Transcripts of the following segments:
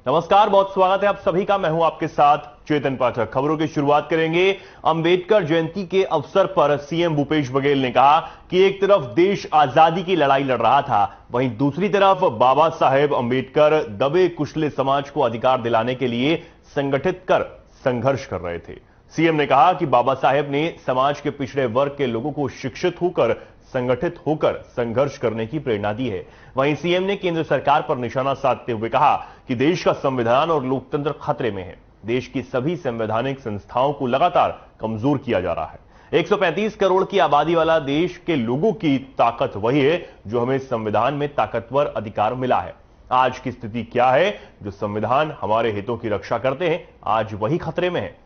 नमस्कार, बहुत स्वागत है आप सभी का। मैं हूं आपके साथ चेतन पाठक। खबरों की शुरुआत करेंगे। अंबेडकर जयंती के अवसर पर सीएम भूपेश बघेल ने कहा कि एक तरफ देश आजादी की लड़ाई लड़ रहा था, वहीं दूसरी तरफ बाबा साहेब अंबेडकर दबे कुचले समाज को अधिकार दिलाने के लिए संगठित कर संघर्ष कर रहे थे। सीएम ने कहा कि बाबा साहेब ने समाज के पिछड़े वर्ग के लोगों को शिक्षित होकर, संगठित होकर संघर्ष करने की प्रेरणा दी है। वहीं सीएम ने केंद्र सरकार पर निशाना साधते हुए कहा कि देश का संविधान और लोकतंत्र खतरे में है। देश की सभी संवैधानिक संस्थाओं को लगातार कमजोर किया जा रहा है। 135 करोड़ की आबादी वाला देश के लोगों की ताकत वही है जो हमें संविधान में ताकतवर अधिकार मिला है। आज की स्थिति क्या है? जो संविधान हमारे हितों की रक्षा करते हैं, आज वही खतरे में है।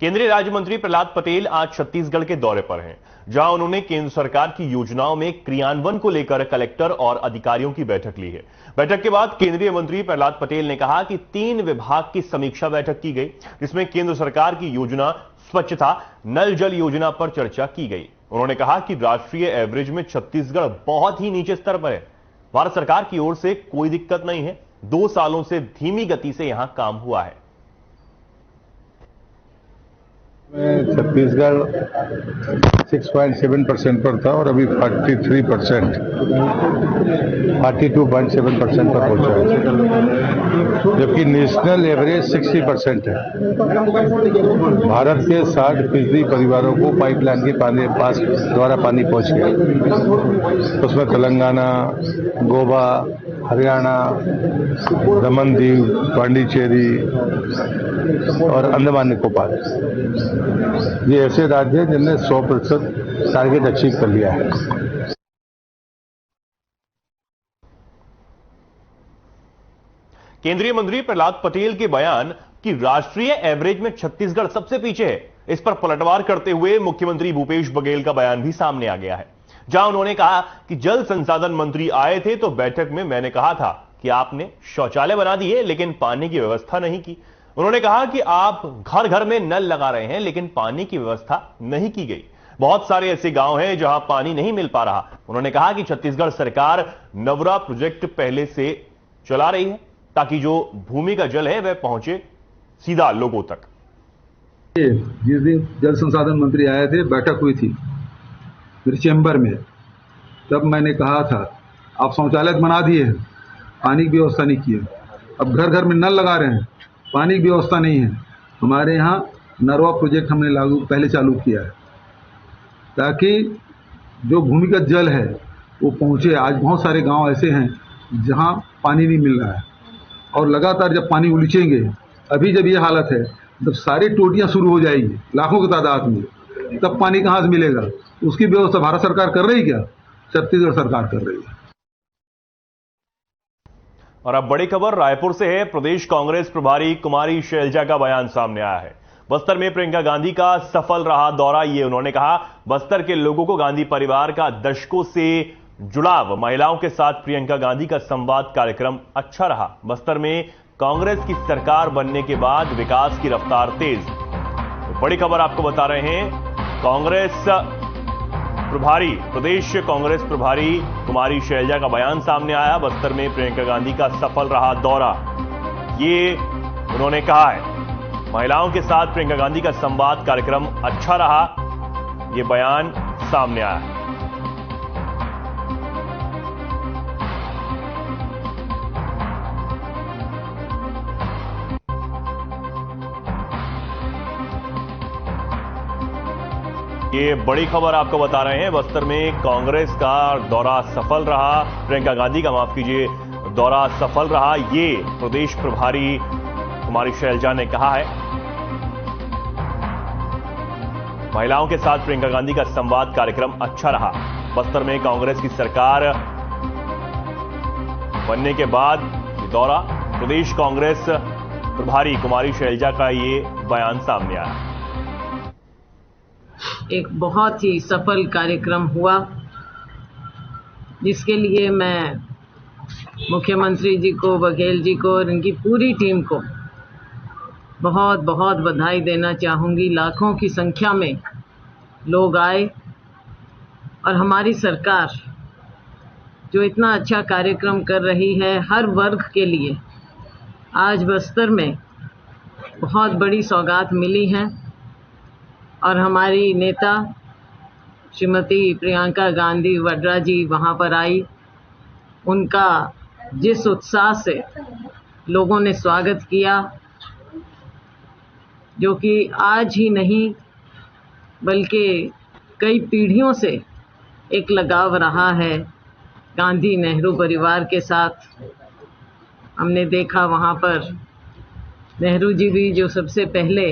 केंद्रीय राज्य मंत्री प्रहलाद पटेल आज छत्तीसगढ़ के दौरे पर हैं, जहां उन्होंने केंद्र सरकार की योजनाओं में क्रियान्वयन को लेकर कलेक्टर और अधिकारियों की बैठक ली है। बैठक के बाद केंद्रीय मंत्री प्रहलाद पटेल ने कहा कि 3 विभाग की समीक्षा बैठक की गई, जिसमें केंद्र सरकार की योजना स्वच्छता नल जल योजना पर चर्चा की गई। उन्होंने कहा कि राष्ट्रीय एवरेज में छत्तीसगढ़ बहुत ही नीचे स्तर पर है। भारत सरकार की ओर से कोई दिक्कत नहीं है। 2 सालों से धीमी गति से यहां काम हुआ है। छत्तीसगढ़ 6.7% पर था और अभी 43%, 42.7% पर पहुंचा है, जबकि नेशनल एवरेज 60% है। भारत के 60% परिवारों को पाइपलाइन के पानी पास द्वारा पानी पहुंच गया। उसमें तेलंगाना, गोवा, हरियाणा, दमन दीव, पांडिचेरी और अंडमान निकोबार, ये ऐसे राज्य हैं जिनने 100% टारगेट अचीव कर लिया है। केंद्रीय मंत्री प्रहलाद पटेल के बयान कि राष्ट्रीय एवरेज में छत्तीसगढ़ सबसे पीछे है, इस पर पलटवार करते हुए मुख्यमंत्री भूपेश बघेल का बयान भी सामने आ गया है, जहां उन्होंने कहा कि जल संसाधन मंत्री आए थे तो बैठक में मैंने कहा था कि आपने शौचालय बना दिए लेकिन पानी की व्यवस्था नहीं की। उन्होंने कहा कि आप घर घर में नल लगा रहे हैं लेकिन पानी की व्यवस्था नहीं की गई। बहुत सारे ऐसे गांव हैं जहां पानी नहीं मिल पा रहा। उन्होंने कहा कि छत्तीसगढ़ सरकार नवरा प्रोजेक्ट पहले से चला रही है ताकि जो भूमि का जल है वह पहुंचे सीधा लोगों तक। जिस दिन जल संसाधन मंत्री आए थे, बैठक हुई थी मेरे चैम्बर में, तब मैंने कहा था आप शौचालय बना दिए, पानी की व्यवस्था नहीं की है। अब घर घर में नल लगा रहे हैं, पानी की व्यवस्था नहीं है। हमारे यहाँ नरवा प्रोजेक्ट हमने पहले चालू किया है ताकि जो भूमिगत जल है वो पहुँचे। आज बहुत सारे गांव ऐसे हैं जहां पानी नहीं मिल रहा है और लगातार जब पानी उलीचेंगे, अभी जब ये हालत है, जब सारी टोटियां शुरू हो जाएगी लाखों की तादाद में, तब पानी कहां से मिलेगा? उसकी व्यवस्था भारत सरकार कर रही क्या? छत्तीसगढ़ सरकार कर रही है। और अब बड़ी खबर रायपुर से है। प्रदेश कांग्रेस प्रभारी कुमारी शैलजा का बयान सामने आया है। बस्तर में प्रियंका गांधी का सफल रहा दौरा, ये उन्होंने कहा। बस्तर के लोगों को गांधी परिवार का दशकों से जुड़ाव, महिलाओं के साथ प्रियंका गांधी का संवाद कार्यक्रम अच्छा रहा। बस्तर में कांग्रेस की सरकार बनने के बाद विकास की रफ्तार तेज। तो बड़ी खबर आपको बता रहे हैं, कांग्रेस प्रभारी, प्रदेश कांग्रेस प्रभारी कुमारी शैलजा का बयान सामने आया। बस्तर में प्रियंका गांधी का सफल रहा दौरा, ये उन्होंने कहा है। महिलाओं के साथ प्रियंका गांधी का संवाद कार्यक्रम अच्छा रहा, ये बयान सामने आया है। ये बड़ी खबर आपको बता रहे हैं। बस्तर में कांग्रेस का दौरा सफल रहा, प्रियंका गांधी का, माफ कीजिए, दौरा सफल रहा, ये प्रदेश प्रभारी कुमारी शैलजा ने कहा है। महिलाओं के साथ प्रियंका गांधी का संवाद कार्यक्रम अच्छा रहा। बस्तर में कांग्रेस की सरकार बनने के बाद ये दौरा, प्रदेश कांग्रेस प्रभारी कुमारी शैलजा का ये बयान सामने आया। एक बहुत ही सफल कार्यक्रम हुआ, जिसके लिए मैं मुख्यमंत्री जी को, बघेल जी को और इनकी पूरी टीम को बहुत बहुत बधाई देना चाहूँगी। लाखों की संख्या में लोग आए और हमारी सरकार जो इतना अच्छा कार्यक्रम कर रही है हर वर्ग के लिए, आज बस्तर में बहुत बड़ी सौगात मिली है और हमारी नेता श्रीमती प्रियंका गांधी वड्रा जी वहाँ पर आई। उनका जिस उत्साह से लोगों ने स्वागत किया, जो कि आज ही नहीं बल्कि कई पीढ़ियों से एक लगाव रहा है गांधी नेहरू परिवार के साथ। हमने देखा वहाँ पर नेहरू जी भी जो सबसे पहले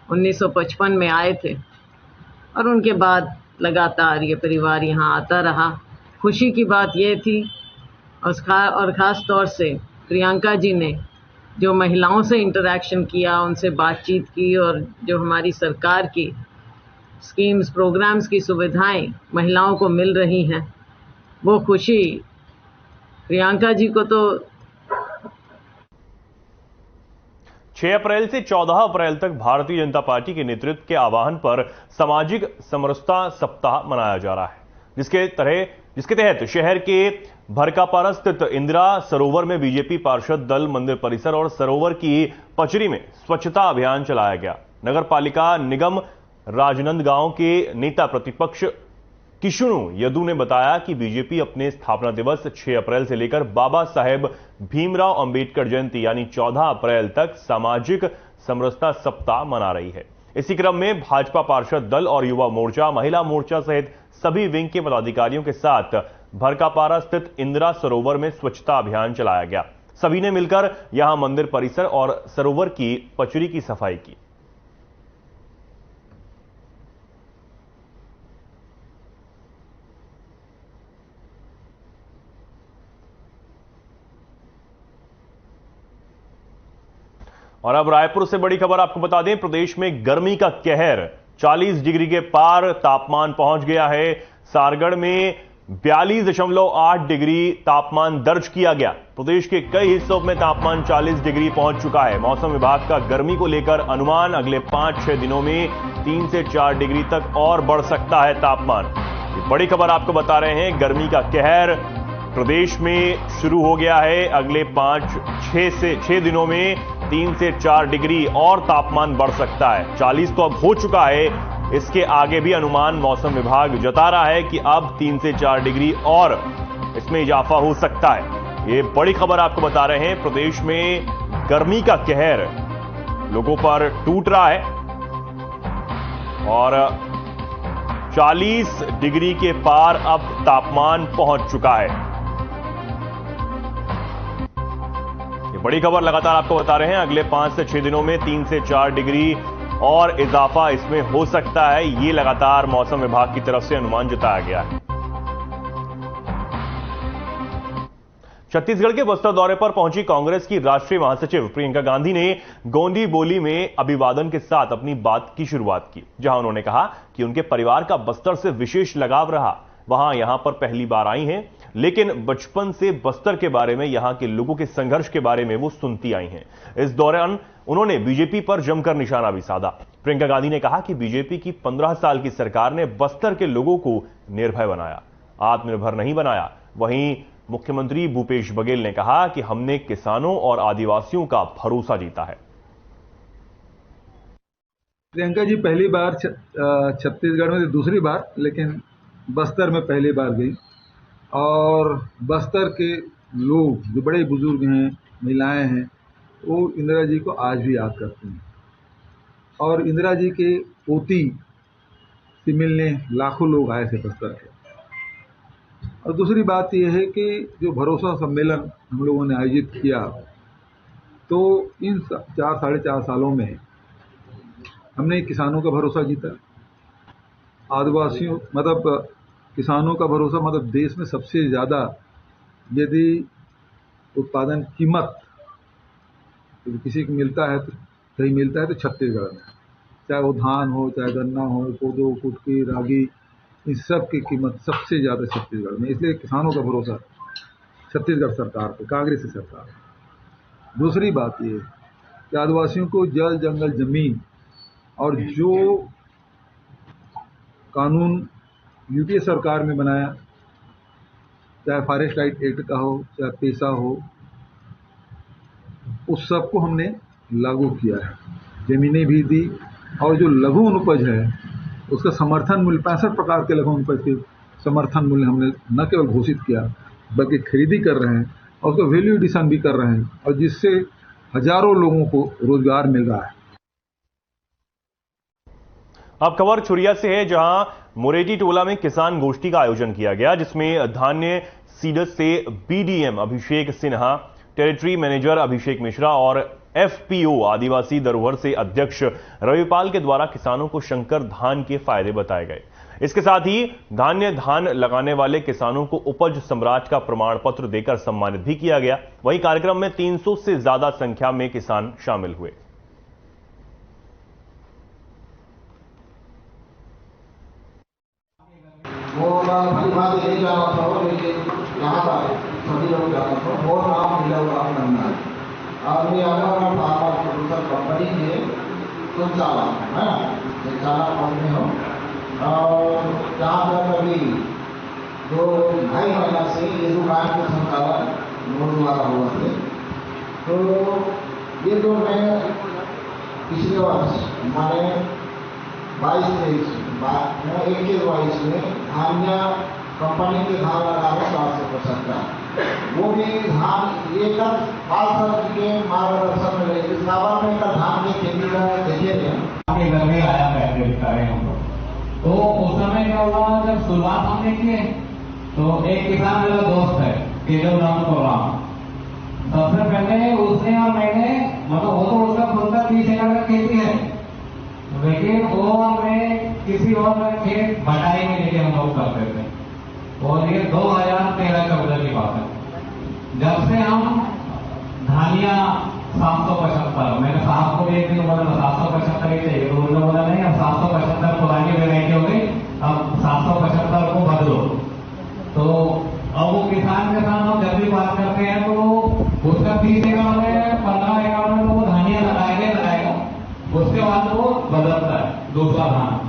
1955 में आए थे और उनके बाद लगातार ये परिवार यहाँ आता रहा। खुशी की बात ये थी और ख़ास तौर से प्रियंका जी ने जो महिलाओं से इंटरेक्शन किया, उनसे बातचीत की और जो हमारी सरकार की स्कीम्स, प्रोग्राम्स की सुविधाएं महिलाओं को मिल रही हैं, वो खुशी प्रियंका जी को तो 6 अप्रैल से 14 अप्रैल तक भारतीय जनता पार्टी के नेतृत्व के आह्वान पर सामाजिक समरसता सप्ताह मनाया जा रहा है, जिसके तहत शहर के भरकापारा स्थित इंदिरा सरोवर में बीजेपी पार्षद दल मंदिर परिसर और सरोवर की पचरी में स्वच्छता अभियान चलाया गया। नगर पालिका निगम राजनांदगांव के नेता प्रतिपक्ष किशुनु यदु ने बताया कि बीजेपी अपने स्थापना दिवस 6 अप्रैल से लेकर बाबा साहेब भीमराव अंबेडकर जयंती यानी 14 अप्रैल तक सामाजिक समरसता सप्ताह मना रही है। इसी क्रम में भाजपा पार्षद दल और युवा मोर्चा, महिला मोर्चा सहित सभी विंग के पदाधिकारियों के साथ भरकापारा स्थित इंदिरा सरोवर में स्वच्छता अभियान चलाया गया। सभी ने मिलकर यहां मंदिर परिसर और सरोवर की पचरी की सफाई की। और अब रायपुर से बड़ी खबर आपको बता दें, प्रदेश में गर्मी का कहर 40 डिग्री के पार तापमान पहुंच गया है। सारगढ़ में 42.8 डिग्री तापमान दर्ज किया गया। प्रदेश के कई हिस्सों में तापमान 40 डिग्री पहुंच चुका है। मौसम विभाग का गर्मी को लेकर अनुमान अगले 5-6 दिनों में 3 से 4 डिग्री तक और बढ़ सकता है तापमान। ये बड़ी खबर आपको बता रहे हैं, गर्मी का कहर प्रदेश में शुरू हो गया है। अगले 5-6 दिनों में 3 से 4 डिग्री और तापमान बढ़ सकता है। 40 तो अब हो चुका है, इसके आगे भी अनुमान मौसम विभाग जता रहा है कि अब 3 से 4 डिग्री और इसमें इजाफा हो सकता है। ये बड़ी खबर आपको बता रहे हैं, प्रदेश में गर्मी का कहर लोगों पर टूट रहा है और 40 डिग्री के पार अब तापमान पहुंच चुका है। बड़ी खबर लगातार आपको बता रहे हैं, अगले 5 से 6 दिनों में 3 से 4 डिग्री और इजाफा इसमें हो सकता है। ये लगातार मौसम विभाग की तरफ से अनुमान जताया गया है। छत्तीसगढ़ के बस्तर दौरे पर पहुंची कांग्रेस की राष्ट्रीय महासचिव प्रियंका गांधी ने गोंडी बोली में अभिवादन के साथ अपनी बात की शुरुआत की, जहां उन्होंने कहा कि उनके परिवार का बस्तर से विशेष लगाव रहा। वहां यहां पर पहली बार आई हैं, लेकिन बचपन से बस्तर के बारे में, यहां के लोगों के संघर्ष के बारे में वो सुनती आई हैं। इस दौरान उन्होंने बीजेपी पर जमकर निशाना भी साधा। प्रियंका गांधी ने कहा कि बीजेपी की 15 साल की सरकार ने बस्तर के लोगों को निर्भय बनाया, आत्मनिर्भर नहीं बनाया। वहीं मुख्यमंत्री भूपेश बघेल ने कहा कि हमने किसानों और आदिवासियों का भरोसा जीता है। प्रियंका जी पहली बार छत्तीसगढ़ में दूसरी बार, लेकिन बस्तर में पहली बार गई और बस्तर के लोग जो बड़े बुजुर्ग हैं, महिलाएं हैं, वो इंदिरा जी को आज भी याद करते हैं और इंदिरा जी के पोती से मिलने लाखों लोग आए थे बस्तर के। और दूसरी बात यह है कि जो भरोसा सम्मेलन हम लोगों ने आयोजित किया, तो इन 4-4.5 सालों में हमने किसानों का भरोसा जीता, आदिवासियों मतलब किसानों का भरोसा, मतलब देश में सबसे ज़्यादा यदि उत्पादन कीमत किसी को मिलता है तो कहीं मिलता है तो छत्तीसगढ़ में, चाहे वो धान हो, चाहे गन्ना हो, कोदो, कुटकी, रागी, इन सब की कीमत सबसे ज़्यादा छत्तीसगढ़ में, इसलिए किसानों का भरोसा। छत्तीसगढ़ सरकार पे, कांग्रेस की सरकार। दूसरी बात ये कि आदिवासियों को जल, जंगल, जमीन और जो कानून यूपीए सरकार में बनाया, चाहे फॉरेस्ट राइट एक्ट का हो, चाहे पेशा हो, उस सबको हमने लागू किया है। जमीनें भी दी और जो लघु अनुपज है उसका समर्थन मूल्य 65 प्रकार के लघु अनुपज के समर्थन मूल्य हमने न केवल घोषित किया बल्कि खरीदी कर रहे हैं और उसका वैल्यू एडिशन भी कर रहे हैं, और जिससे हजारों लोगों को रोजगार मिल रहा है। अब खबर छुरिया से है, जहां मोरेटी टोला में किसान गोष्ठी का आयोजन किया गया, जिसमें धान्य सीडस से बीडीएम अभिषेक सिन्हा, टेरिटरी मैनेजर अभिषेक मिश्रा और एफपीओ आदिवासी धरोहर से अध्यक्ष रविपाल के द्वारा किसानों को शंकर धान के फायदे बताए गए। इसके साथ ही धान लगाने वाले किसानों को उपज सम्राट का प्रमाण पत्र देकर सम्मानित भी किया गया। वहीं कार्यक्रम में 300 से ज्यादा संख्या में किसान शामिल हुए। वो परिवार ले जाना था, लेकिन यहाँ पर सभी लोग जाना था। वो नाम मिला हुआ बनना है और ये हमारा फार्मर प्रोड्यूसर कंपनी के संचालक है ना, संचालक कंपनी हो। और जहाँ पर अभी 2-2.5 महीना से ये दुकान के संचालक द्वारा हुआ थे। तो ये तो मैं पिछले वर्ष हमारे 22-23 में धान्य कंपनी के धान लगाने 750 का, वो भी धान एक 5 के मार्गदर्शन में रहे। सावन में का धान की खेती का देखे थे घर में आया पहले हम लोग। तो उस समय क्या हुआ, जब शुरुआत हमने की तो एक किसान मेरा दोस्त है केजल राम प्रोग्राम, सबसे पहले उसने और मैंने, मतलब वो तो उसका खुद का 30 एकड़ का खेती है, लेकिन वो हमें किसी और खेत बटाई में लेके हम लोग करते थे। और ये 2013-14 की बात है। जब से हम धानिया 775, मैंने साहब को एक दिन बोला 775 ही चाहिए, तो उन्होंने बोला नहीं, अब 775 पुरानी वेराइटी हो गई, अब 775 को बदलो। तो अब वो किसान के साथ हम जब भी बात करते हैं तो उसका 30 एकड़ में 15 एकड़ में तो वो धानिया लगाएगा, उसके बाद वो बदलता है दूसरा धान।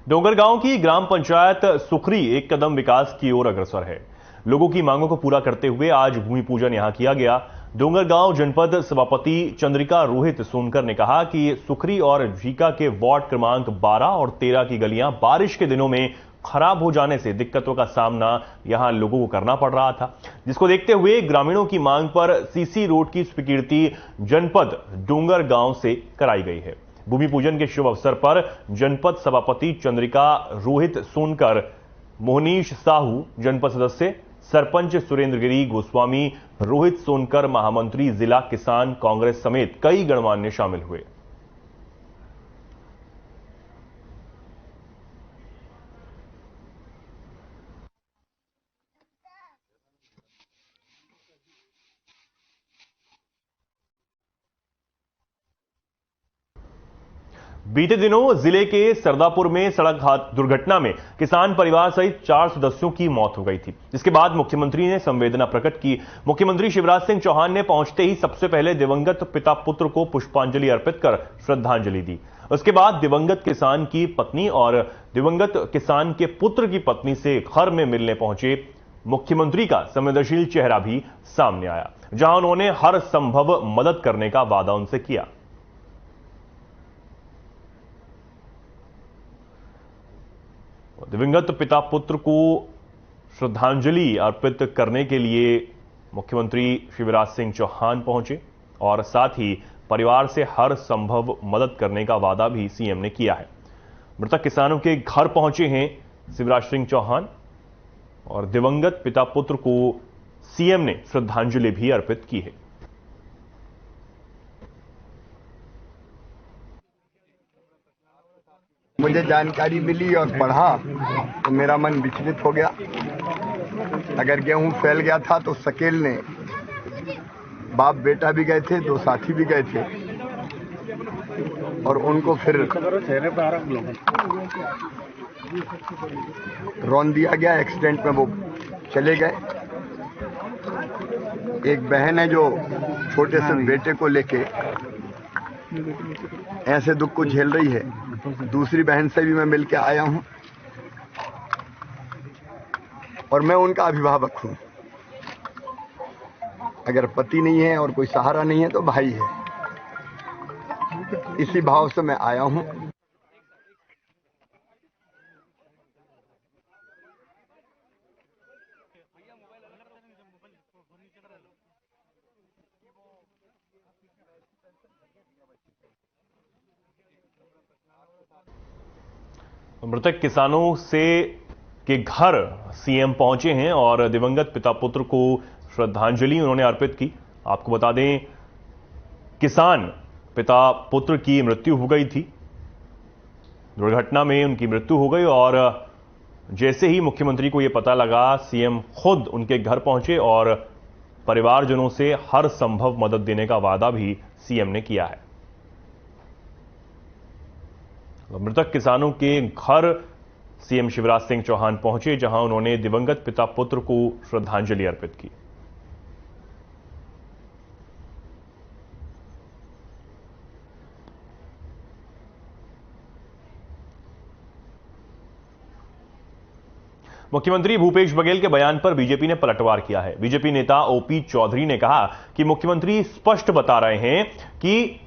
डोंगरगांव की ग्राम पंचायत सुखरी एक कदम विकास की ओर अग्रसर है। लोगों की मांगों को पूरा करते हुए आज भूमि पूजन यहां किया गया। डोंगरगांव जनपद सभापति चंद्रिका रोहित सोनकर ने कहा कि सुखरी और झीका के वार्ड क्रमांक 12 और 13 की गलियां बारिश के दिनों में खराब हो जाने से दिक्कतों का सामना यहां लोगों को करना पड़ रहा था, जिसको देखते हुए ग्रामीणों की मांग पर सीसी रोड की स्वीकृति जनपद डोंगरगांव से कराई गई है। भूमि पूजन के शुभ अवसर पर जनपद सभापति चंद्रिका रोहित सोनकर, मोहनीश साहू जनपद सदस्य, सरपंच सुरेंद्रगिरी गोस्वामी, रोहित सोनकर महामंत्री, जिला किसान कांग्रेस समेत कई गणमान्य शामिल हुए। बीते दिनों जिले के सरदापुर में सड़क दुर्घटना में किसान परिवार सहित 4 सदस्यों की मौत हो गई थी, जिसके बाद मुख्यमंत्री ने संवेदना प्रकट की। मुख्यमंत्री शिवराज सिंह चौहान ने पहुंचते ही सबसे पहले दिवंगत पिता पुत्र को पुष्पांजलि अर्पित कर श्रद्धांजलि दी। उसके बाद दिवंगत किसान की पत्नी और दिवंगत किसान के पुत्र की पत्नी से घर में मिलने पहुंचे मुख्यमंत्री का संवेदनशील चेहरा भी सामने आया, जहां उन्होंने हर संभव मदद करने का वादा उनसे किया। दिवंगत पिता पुत्र को श्रद्धांजलि अर्पित करने के लिए मुख्यमंत्री शिवराज सिंह चौहान पहुंचे और साथ ही परिवार से हर संभव मदद करने का वादा भी सीएम ने किया है। मृतक किसानों के घर पहुंचे हैं शिवराज सिंह चौहान और दिवंगत पिता पुत्र को सीएम ने श्रद्धांजलि भी अर्पित की है। मुझे जानकारी मिली और पढ़ा तो मेरा मन विचलित हो गया। अगर गेहूं फैल गया था तो शकील ने, बाप बेटा भी गए थे, 2 साथी भी गए थे और उनको फिर रौंद दिया गया, एक्सीडेंट में वो चले गए। एक बहन है जो छोटे से बेटे को लेके ऐसे दुख को झेल रही है। दूसरी बहन से भी मैं मिलके आया हूं और मैं उनका अभिभावक हूं। अगर पति नहीं है और कोई सहारा नहीं है तो भाई है, इसी भाव से मैं आया हूं। मृतक किसानों से के घर सीएम पहुंचे हैं और दिवंगत पिता पुत्र को श्रद्धांजलि उन्होंने अर्पित की। आपको बता दें, किसान पिता पुत्र की मृत्यु हो गई थी, दुर्घटना में उनकी मृत्यु हो गई और जैसे ही मुख्यमंत्री को यह पता लगा, सीएम खुद उनके घर पहुंचे और परिवारजनों से हर संभव मदद देने का वादा भी सीएम ने किया है। मृतक किसानों के घर सीएम शिवराज सिंह चौहान पहुंचे, जहां उन्होंने दिवंगत पिता पुत्र को श्रद्धांजलि अर्पित की। मुख्यमंत्री भूपेश बघेल के बयान पर बीजेपी ने पलटवार किया है। बीजेपी नेता ओपी चौधरी ने कहा कि मुख्यमंत्री स्पष्ट बता रहे हैं कि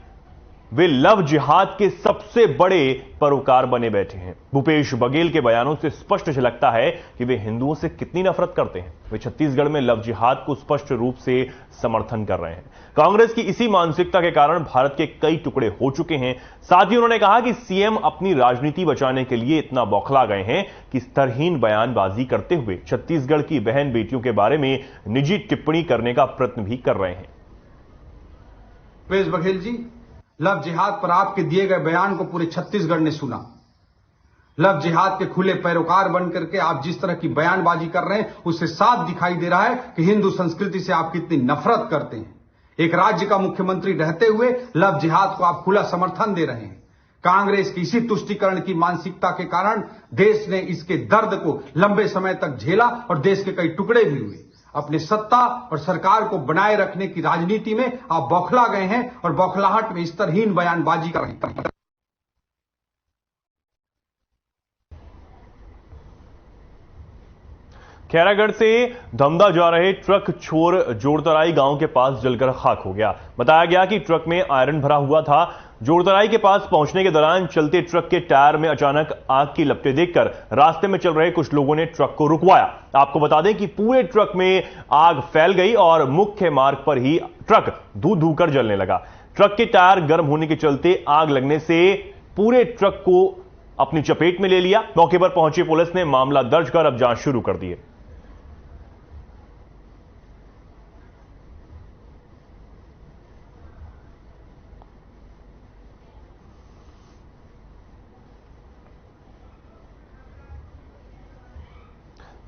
वे लव जिहाद के सबसे बड़े पैरोकार बने बैठे हैं। भूपेश बघेल के बयानों से स्पष्ट झलकता है कि वे हिंदुओं से कितनी नफरत करते हैं। वे छत्तीसगढ़ में लव जिहाद को स्पष्ट रूप से समर्थन कर रहे हैं। कांग्रेस की इसी मानसिकता के कारण भारत के कई टुकड़े हो चुके हैं। साथ ही उन्होंने कहा कि सीएम अपनी राजनीति बचाने के लिए इतना बौखला गए हैं कि स्तरहीन बयानबाजी करते हुए छत्तीसगढ़ की बहन बेटियों के बारे में निजी टिप्पणी करने का प्रयत्न भी कर रहे हैं। भूपेश बघेल जी, लव जिहाद पर आपके दिए गए बयान को पूरे छत्तीसगढ़ ने सुना। लव जिहाद के खुले पैरोकार बनकर के आप जिस तरह की बयानबाजी कर रहे हैं, उससे साफ दिखाई दे रहा है कि हिंदू संस्कृति से आप कितनी नफरत करते हैं। एक राज्य का मुख्यमंत्री रहते हुए लव जिहाद को आप खुला समर्थन दे रहे हैं। कांग्रेस की इसी तुष्टीकरण की मानसिकता के कारण देश ने इसके दर्द को लंबे समय तक झेला और देश के कई टुकड़े भी हुए। अपने सत्ता और सरकार को बनाए रखने की राजनीति में आप बौखला गए हैं और बौखलाहट में स्तरहीन बयानबाजी कर रहे हैं। खैरागढ़ से धमदा जा रहे ट्रक छोर जोड़तराई गांव के पास जलकर खाक हो गया। बताया गया कि ट्रक में आयरन भरा हुआ था। जोड़तराई के पास पहुंचने के दौरान चलते ट्रक के टायर में अचानक आग की लपटें देखकर रास्ते में चल रहे कुछ लोगों ने ट्रक को रुकवाया। आपको बता दें कि पूरे ट्रक में आग फैल गई और मुख्य मार्ग पर ही ट्रक धू धू कर जलने लगा। ट्रक के टायर गर्म होने के चलते आग लगने से पूरे ट्रक को अपनी चपेट में ले लिया। मौके पर पहुंची पुलिस ने मामला दर्ज कर अब जांच शुरू कर दी है।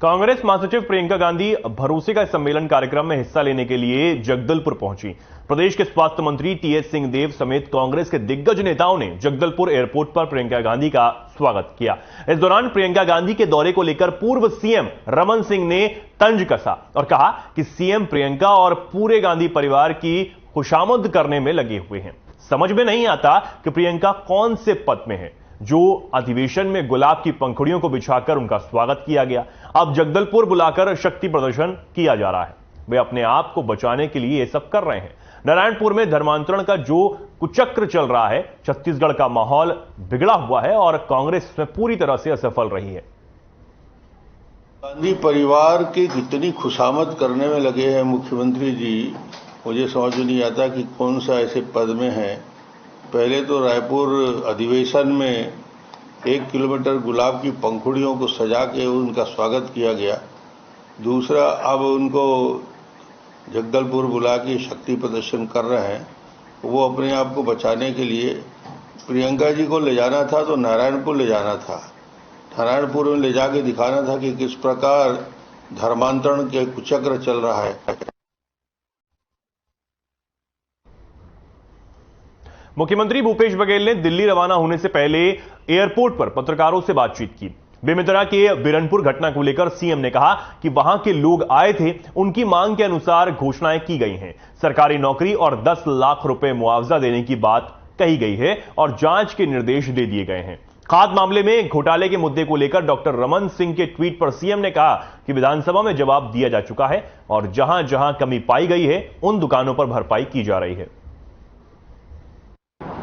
कांग्रेस महासचिव प्रियंका गांधी भरोसे का सम्मेलन कार्यक्रम में हिस्सा लेने के लिए जगदलपुर पहुंची। प्रदेश के स्वास्थ्य मंत्री टीएस सिंहदेव समेत कांग्रेस के दिग्गज नेताओं ने जगदलपुर एयरपोर्ट पर प्रियंका गांधी का स्वागत किया। इस दौरान प्रियंका गांधी के दौरे को लेकर पूर्व सीएम रमन सिंह ने तंज कसा और कहा कि सीएम प्रियंका और पूरे गांधी परिवार की खुशामद करने में लगे हुए हैं। समझ में नहीं आता कि प्रियंका कौन से पद में है जो अधिवेशन में गुलाब की पंखुड़ियों को बिछाकर उनका स्वागत किया गया। अब जगदलपुर बुलाकर शक्ति प्रदर्शन किया जा रहा है। वे अपने आप को बचाने के लिए ये सब कर रहे हैं। नारायणपुर में धर्मांतरण का जो कुचक्र चल रहा है, छत्तीसगढ़ का माहौल बिगड़ा हुआ है और कांग्रेस में पूरी तरह से असफल रही है। गांधी परिवार की कितनी खुशामद करने में लगे हैं मुख्यमंत्री जी, मुझे समझ में नहीं आता कि कौन सा ऐसे पद में है। पहले तो रायपुर अधिवेशन में 1 किलोमीटर गुलाब की पंखुड़ियों को सजा के उनका स्वागत किया गया। दूसरा, अब उनको जगदलपुर बुला के शक्ति प्रदर्शन कर रहे हैं। वो अपने आप को बचाने के लिए प्रियंका जी को ले जाना था तो नारायणपुर ले जाना था। नारायणपुर में ले जाके दिखाना था कि किस प्रकार धर्मांतरण के कुचक्र चल रहा है। मुख्यमंत्री भूपेश बघेल ने दिल्ली रवाना होने से पहले एयरपोर्ट पर पत्रकारों से बातचीत की। बेमेतरा के बिरनपुर घटना को लेकर सीएम ने कहा कि वहां के लोग आए थे, उनकी मांग के अनुसार घोषणाएं की गई हैं। सरकारी नौकरी और 10 लाख रुपए मुआवजा देने की बात कही गई है और जांच के निर्देश दे दिए गए हैं। खाद मामले में घोटाले के मुद्दे को लेकर डॉक्टर रमन सिंह के ट्वीट पर सीएम ने कहा कि विधानसभा में जवाब दिया जा चुका है और जहां जहां कमी पाई गई है उन दुकानों पर भरपाई की जा रही है।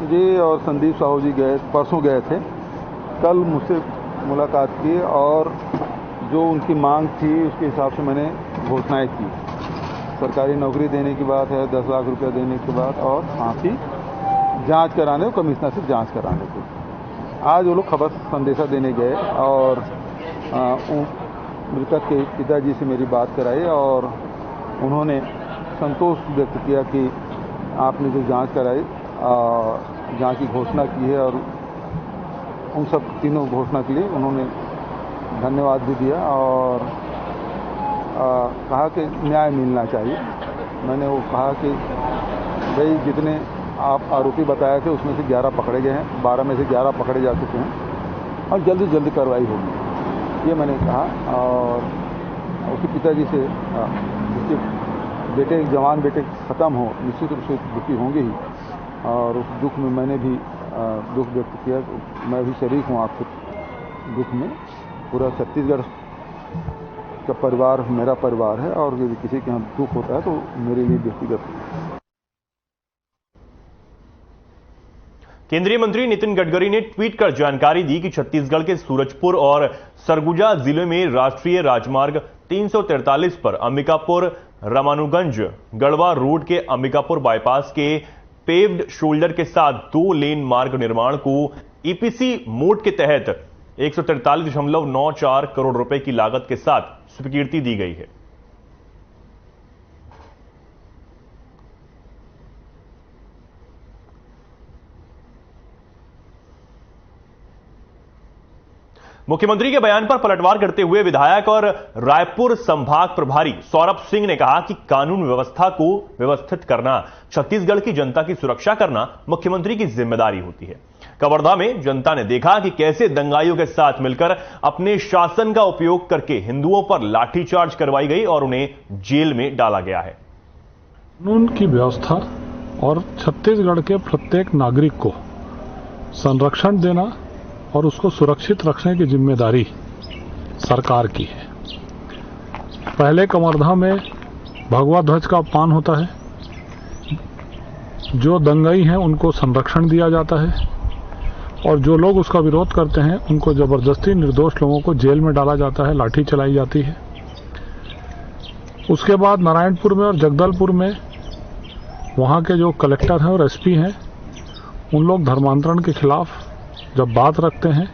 जी और संदीप साहू जी परसों गए थे, कल मुझसे मुलाकात की और जो उनकी मांग थी उसके हिसाब से मैंने घोषणाएं की। सरकारी नौकरी देने की बात है, 10 लाख रुपया देने की बात, और साथ ही जांच कराने को, कमिश्नर से जांच कराने को। आज वो लोग खबर संदेशा देने गए और मृतक के पिताजी से मेरी बात कराई और उन्होंने संतोष व्यक्त किया कि आपने जो जांच कराई, जांच की घोषणा की है और उन सब तीनों घोषणा के लिए उन्होंने धन्यवाद भी दिया और कहा कि न्याय मिलना चाहिए। मैंने वो कहा कि भाई जितने आप आरोपी बताए थे उसमें से 11 पकड़े गए हैं, 12 में से 11 पकड़े जा चुके हैं और जल्दी जल्दी कार्रवाई होगी, ये मैंने कहा। और उसके पिताजी से उसके बेटे, जवान बेटे ख़त्म हो, निश्चित रूप से दुखी होंगे ही और उस दुख में मैंने भी दुख व्यक्त किया। मैं भी शरीक हूँ आपके दुख में। पूरा छत्तीसगढ़ का परिवार मेरा परिवार है और यदि किसी के यहाँ दुख होता है तो मेरे लिए व्यक्तिगत। केंद्रीय मंत्री नितिन गडकरी ने ट्वीट कर जानकारी दी कि छत्तीसगढ़ के सूरजपुर और सरगुजा जिले में राष्ट्रीय राजमार्ग 343 पर अंबिकापुर रामानुगंज गढ़वा रोड के अंबिकापुर बाईपास के पेव्ड शोल्डर के साथ 2 लेन मार्ग निर्माण को ईपीसी मोड के तहत 143.94 करोड़ रुपए की लागत के साथ स्वीकृति दी गई है। मुख्यमंत्री के बयान पर पलटवार करते हुए विधायक और रायपुर संभाग प्रभारी सौरभ सिंह ने कहा कि कानून व्यवस्था को व्यवस्थित करना, छत्तीसगढ़ की जनता की सुरक्षा करना मुख्यमंत्री की जिम्मेदारी होती है। कवर्धा में जनता ने देखा कि कैसे दंगाइयों के साथ मिलकर अपने शासन का उपयोग करके हिंदुओं पर लाठीचार्ज करवाई गई और उन्हें जेल में डाला गया है। कानून की व्यवस्था और छत्तीसगढ़ के प्रत्येक नागरिक को संरक्षण देना और उसको सुरक्षित रखने की जिम्मेदारी सरकार की है। पहले कवर्धा में भगवा ध्वज का अपमान होता है, जो दंगाई हैं उनको संरक्षण दिया जाता है और जो लोग उसका विरोध करते हैं उनको जबरदस्ती निर्दोष लोगों को जेल में डाला जाता है, लाठी चलाई जाती है। उसके बाद नारायणपुर में और जगदलपुर में वहाँ के जो कलेक्टर हैं और एसपी हैं, उन लोग धर्मांतरण के खिलाफ जब बात रखते हैं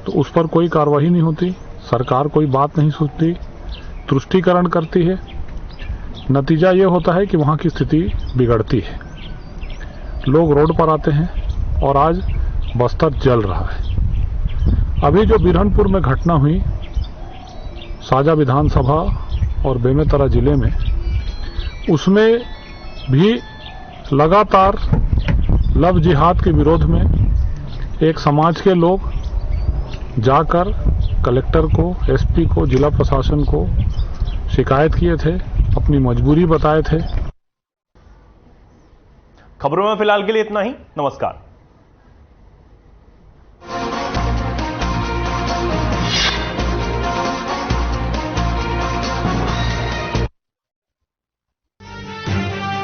तो उस पर कोई कार्रवाई नहीं होती, सरकार कोई बात नहीं सुनती, तुष्टीकरण करती है। नतीजा ये होता है कि वहाँ की स्थिति बिगड़ती है, लोग रोड पर आते हैं और आज बस्तर जल रहा है। अभी जो बिरनपुर में घटना हुई साजा विधानसभा और बेमेतरा जिले में, उसमें भी लगातार लव जिहाद के विरोध में एक समाज के लोग जाकर कलेक्टर को, एसपी को, जिला प्रशासन को शिकायत किए थे, अपनी मजबूरी बताए थे। खबरों में फिलहाल के लिए इतना ही। नमस्कार।